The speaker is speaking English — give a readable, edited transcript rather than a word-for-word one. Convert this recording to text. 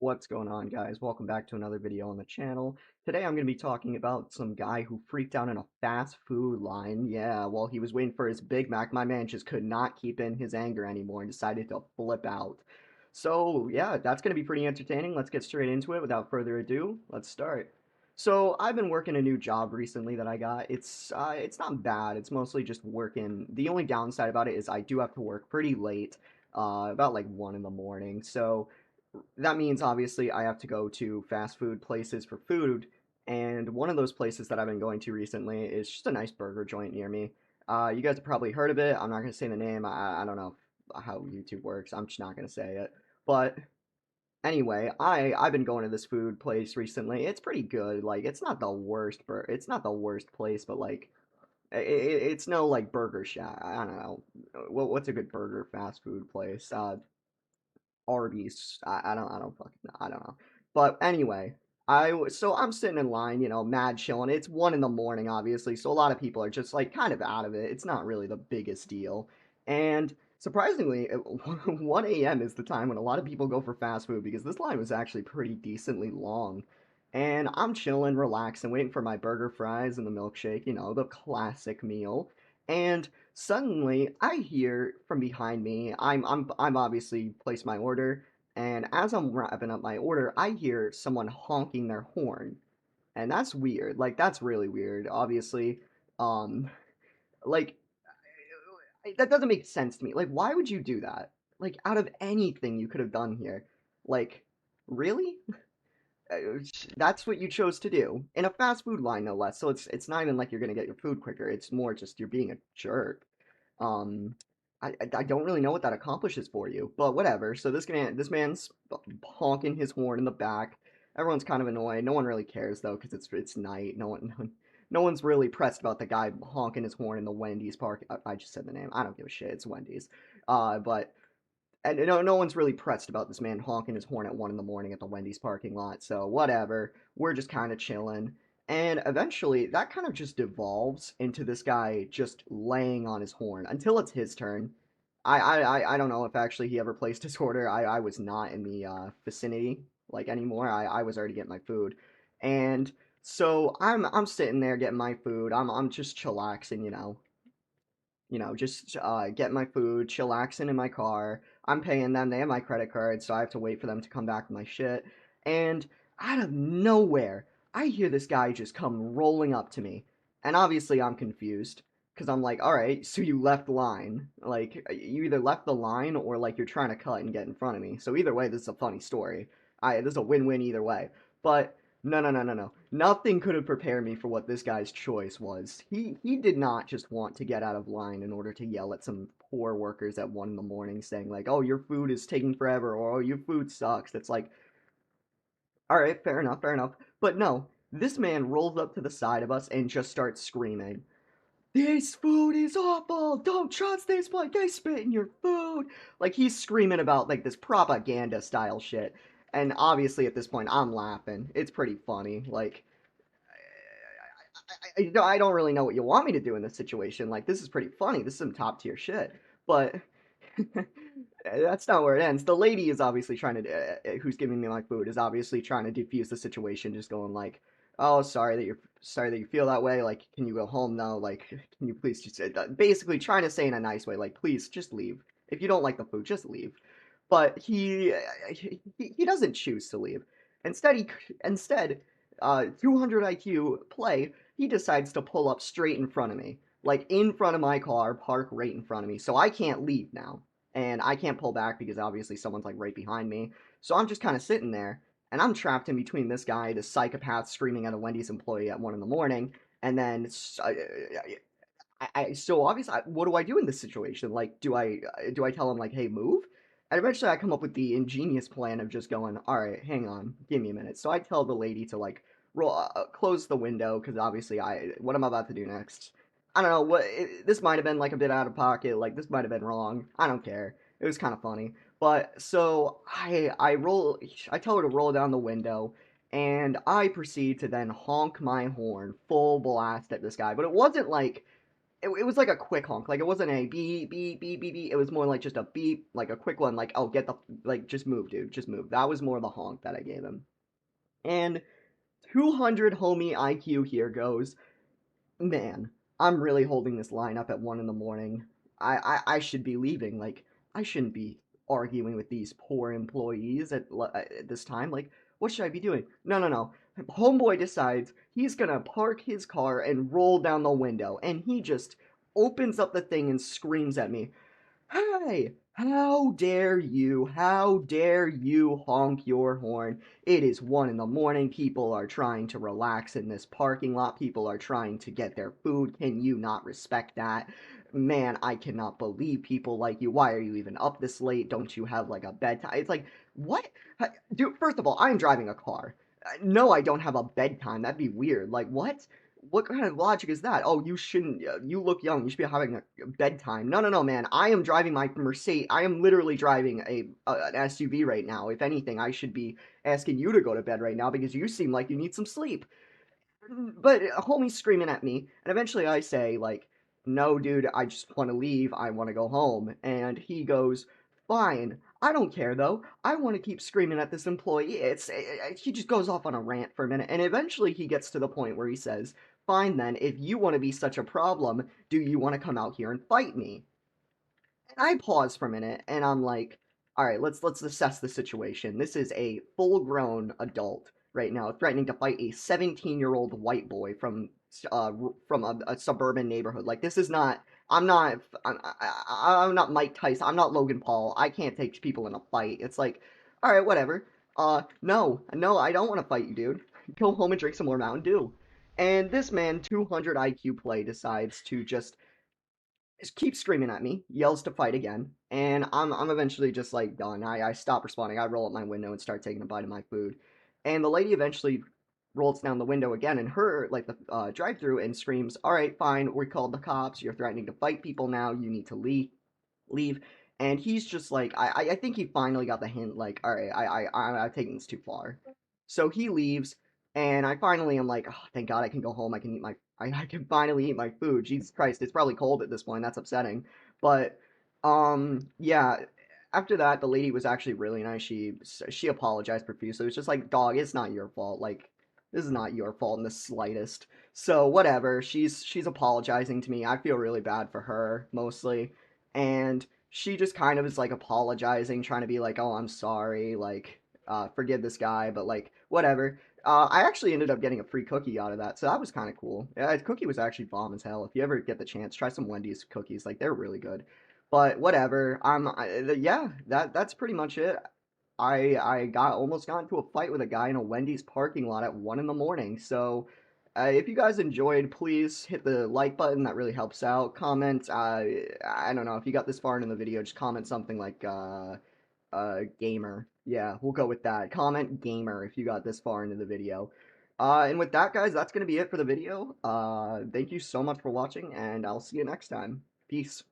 What's going on, guys? Welcome back to another video on the channel. Today I'm going to be talking about some guy who freaked out in a fast food line. Yeah, while he was waiting for his Big Mac, my man just could not keep in his anger anymore and decided to flip out. So, yeah, that's going to be pretty entertaining. Let's get straight into it without further ado. Let's start. So, I've been working a new job recently that I got. It's not bad. It's mostly just working. The only downside about it is I do have to work pretty late, about like 1 in the morning. So, that means obviously I have to go to fast food places for food, and one of those places that I've been going to recently is just a nice burger joint near me. You guys have probably heard of it. I'm not gonna say the name. I don't know how YouTube works. I'm just not gonna say it. But anyway, I've been going to this food place recently. It's pretty good. Like it's not the worst place, but like it's no like Burger Shack. I don't know. What's a good burger fast food place? Arby's. I don't fucking know. I don't know. But anyway, so I'm sitting in line, mad chilling. It's 1 in the morning, obviously, so a lot of people are just like kind of out of it. It's not really the biggest deal. And surprisingly, 1 a.m. is the time when a lot of people go for fast food because this line was actually pretty decently long. And I'm chilling, relaxing, waiting for my burger, fries, and the milkshake, the classic meal. And suddenly, I hear from behind me. I'm obviously placed my order, and as I'm wrapping up my order, I hear someone honking their horn, and that's weird. Like that's really weird. Obviously, um, like that doesn't make sense to me. Like, why would you do that? Like, out of anything you could have done here, like, really? That's what you chose to do in a fast food line, no less. So it's not even like you're gonna get your food quicker. It's more just you're being a jerk. Um, I don't really know what that accomplishes for you, but whatever. So this man's honking his horn in the back. Everyone's kind of annoyed. No one really cares though, because it's night. No one's really pressed about the guy honking his horn in the Wendy's park. I just said the name. I don't give a shit. It's Wendy's. But and no one's really pressed about this man honking his horn at 1 in the morning at the Wendy's parking lot. So whatever. We're just kind of chilling. And eventually, that kind of just devolves into this guy just laying on his horn until it's his turn. I don't know if actually he ever placed his order. I was not in the vicinity like anymore. I was already getting my food, and so I'm sitting there getting my food. I'm just chillaxing, just getting my food, chillaxing in my car. I'm paying them. They have my credit card, so I have to wait for them to come back with my shit. And out of nowhere, I hear this guy just come rolling up to me. And obviously, I'm confused because I'm like, all right, so you left the line. Like, you either left the line or like you're trying to cut and get in front of me. So either way, this is a funny story. This is a win-win either way. But no, no, no, no, no. Nothing could have prepared me for what this guy's choice was. He did not just want to get out of line in order to yell at some poor workers at 1 in the morning saying like, "Oh, your food is taking forever," or "Oh, your food sucks." It's like, "All right, fair enough, fair enough." But no, this man rolls up to the side of us and just starts screaming, "This food is awful! Don't trust this place! They spit in your food!" Like he's screaming about like this propaganda style shit. And obviously at this point I'm laughing. It's pretty funny. Like I don't really know what you want me to do in this situation. Like, this is pretty funny. This is some top tier shit. But that's not where it ends. The lady is obviously trying to, who's giving me my food, is obviously trying to defuse the situation, just going like, "Oh, sorry that you feel that way. Like, can you go home now? Like, can you please just basically trying to say in a nice way, like, please just leave. If you don't like the food, just leave." But he doesn't choose to leave. Instead, 200 IQ play, he decides to pull up straight in front of me, like in front of my car, park right in front of me. So I can't leave now, and I can't pull back because obviously someone's like right behind me. So I'm just kind of sitting there, and I'm trapped in between this guy, this psychopath screaming at a Wendy's employee at 1 in the morning, and then so obviously, what do I do in this situation? Like, do I tell him like, "Hey, move"? And eventually, I come up with the ingenious plan of just going, "All right, hang on, give me a minute." So I tell the lady to like close the window because obviously, what I'm about to do next. I don't know this might have been like a bit out of pocket. Like this might have been wrong. I don't care. It was kind of funny. But so I tell her to roll down the window, and I proceed to then honk my horn full blast at this guy. But it wasn't like it was like a quick honk. Like it wasn't a beep beep beep beep beep. It was more like just a beep, like a quick one. Like, oh, get the like, just move, dude, just move. That was more the honk that I gave him. And 200 homie IQ here goes. Man, I'm really holding this line up at 1 in the morning. I should be leaving. Like, I shouldn't be arguing with these poor employees at this time. Like, what should I be doing? No, no, no. Homeboy decides he's gonna park his car and roll down the window, and he just opens up the thing and screams at me. Hi! How dare you? How dare you honk your horn? It is 1 in the morning. People are trying to relax in this parking lot. People are trying to get their food. Can you not respect that? Man, I cannot believe people like you. Why are you even up this late? Don't you have like a bedtime? It's like, what? Dude, first of all, I'm driving a car. No, I don't have a bedtime. That'd be weird. Like, what? What kind of logic is that? Oh, you shouldn't. You look young. You should be having a bedtime. No, no, no, man. I am driving my Mercedes. I am literally driving an SUV right now. If anything, I should be asking you to go to bed right now because you seem like you need some sleep. But a homie's screaming at me, and eventually I say, like, no, dude, I just want to leave. I want to go home. And he goes, fine. I don't care, though. I want to keep screaming at this employee. He just goes off on a rant for a minute, and eventually he gets to the point where he says, fine, then, if you want to be such a problem, do you want to come out here and fight me? And I pause for a minute and I'm like, all right, let's assess the situation. This is a full-grown adult right now threatening to fight a 17-year-old white boy uh from a suburban neighborhood. Like this is not I'm not Mike Tyson. I'm not Logan Paul. I can't take people in a fight. It's like, all right, whatever. No, no, I don't want to fight you, dude. Go home and drink some more Mountain Dew. And this man, 200 IQ play, decides to just keeps screaming at me, yells to fight again, and I'm eventually just like done. I stop responding. I roll up my window and start taking a bite of my food. And the lady eventually rolls down the window again and her like the drive through and screams, "All right, fine. We called the cops. You're threatening to fight people now. You need to leave." And he's just like, I think he finally got the hint, like, all right, I've taken this too far. So he leaves, and I finally am like, oh, thank God I can go home. I can eat I can finally eat my food. Jesus Christ, it's probably cold at this point. That's upsetting. But, yeah. After that, the lady was actually really nice. She apologized profusely. It was just like, dog, it's not your fault. Like, this is not your fault in the slightest. So whatever. She's apologizing to me. I feel really bad for her mostly, and she just kind of is like apologizing, trying to be like, "Oh, I'm sorry, like, forgive this guy," but like, whatever. I actually ended up getting a free cookie out of that, so that was kind of cool. Yeah, the cookie was actually bomb as hell. If you ever get the chance, try some Wendy's cookies. Like, they're really good. But whatever. Yeah, that's pretty much it. I got into a fight with a guy in a Wendy's parking lot at 1 in the morning. So if you guys enjoyed, please hit the like button. That really helps out. Comment. I don't know if you got this far into the video, just comment something like gamer. Yeah, we'll go with that. Comment gamer if you got this far into the video. And with that, guys, that's gonna be it for the video. Thank you so much for watching, and I'll see you next time. Peace.